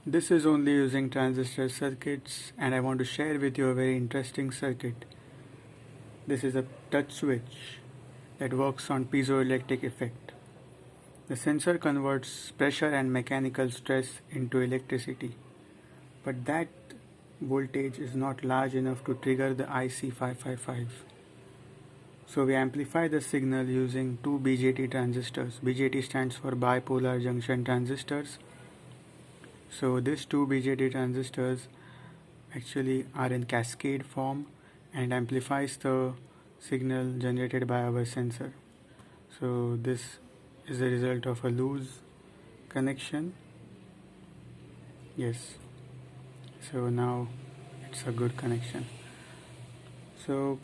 This is only using transistor circuits, and I want to share with you a very interesting circuit. This is a touch switch that works on piezoelectric effect. The sensor converts pressure and mechanical stress into electricity, but that voltage is not large enough to trigger the IC555. So we amplify the signal using two BJT transistors. BJT stands for bipolar junction transistors. So these two BJT transistors actually are in cascade form and amplifies the signal generated by our sensor. So this is the result of a loose connection. Yes. So now it's a good connection. So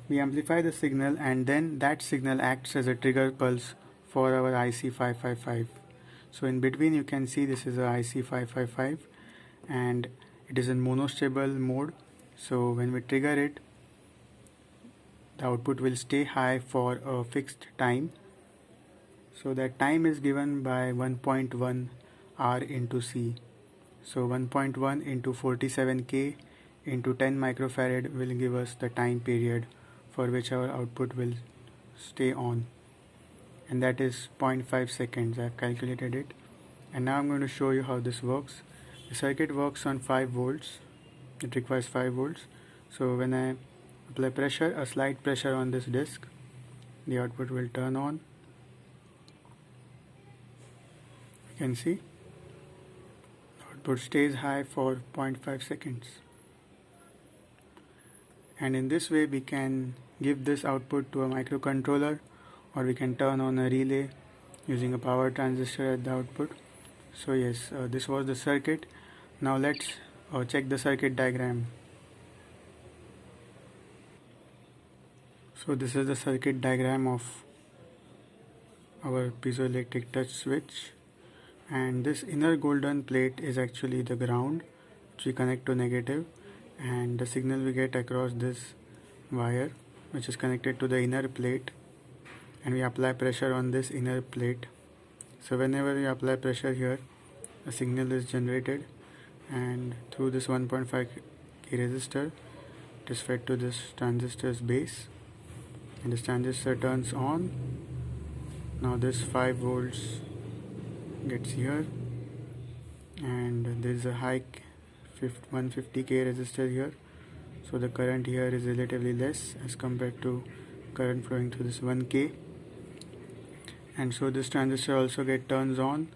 we amplify the signal, and then that signal acts as a trigger pulse for our IC555. So in between you can see this is a IC555 and it is in monostable mode. So when we trigger it, the output will stay high for a fixed time. So that time is given by 1.1 R into C. So 1.1 into 47K into 10 microfarad will give us the time period for which our output will stay on, and that is 0.5 seconds. I have calculated it, and now I'm going to show you how this works. The circuit works on 5 volts. It requires 5 volts. So when I apply pressure, a slight pressure on this disc, the output will turn on. You can see the output stays high for 0.5 seconds. And in this way we can give this output to a microcontroller, or we can turn on a relay using a power transistor at the output. So yes, this was the circuit. Now let's check the circuit diagram. So this is the circuit diagram of our piezoelectric touch switch, and this inner golden plate is actually the ground which we connect to negative, and the signal we get across this wire which is connected to the inner plate, and we apply pressure on this inner plate. So whenever we apply pressure here, a signal is generated, and through this 1.5 K resistor it is fed to this transistor's base, and this transistor turns on. Now this 5 volts gets here, and there is a high 150 K resistor here, so the current here is relatively less as compared to current flowing through this 1K. And so this transistor also turns on,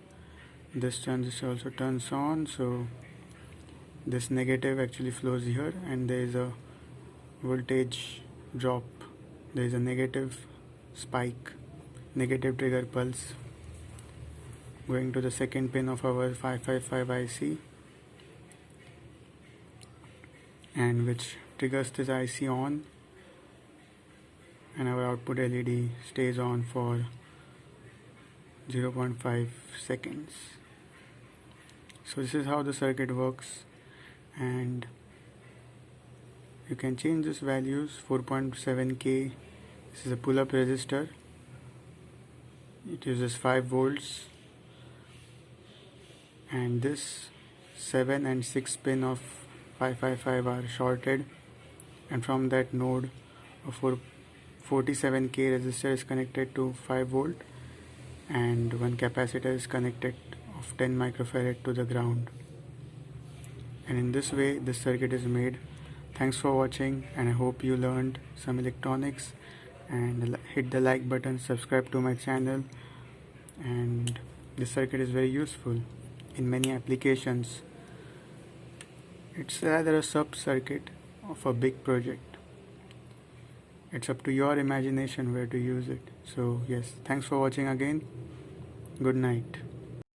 this transistor also turns on, so this negative actually flows here, and there is a voltage drop, there is a negative spike, negative trigger pulse going to the second pin of our 555 IC, and which triggers this IC on, and our output LED stays on for 0.5 seconds. So this is how the circuit works, and you can change this values. 4.7K, this is a pull-up resistor, it uses 5 volts, and this 7 and 6 pin of 555 are shorted, and from that node a 47K resistor is connected to 5 volt, and one capacitor is connected of 10 microfarad to the ground. And in this way this circuit is made. Thanks for watching, and I hope you learned some electronics, and hit the like button, subscribe to my channel, and this circuit is very useful in many applications. It's rather a sub-circuit of a big project. It's up to your imagination where to use it. So yes, thanks for watching again. Good night.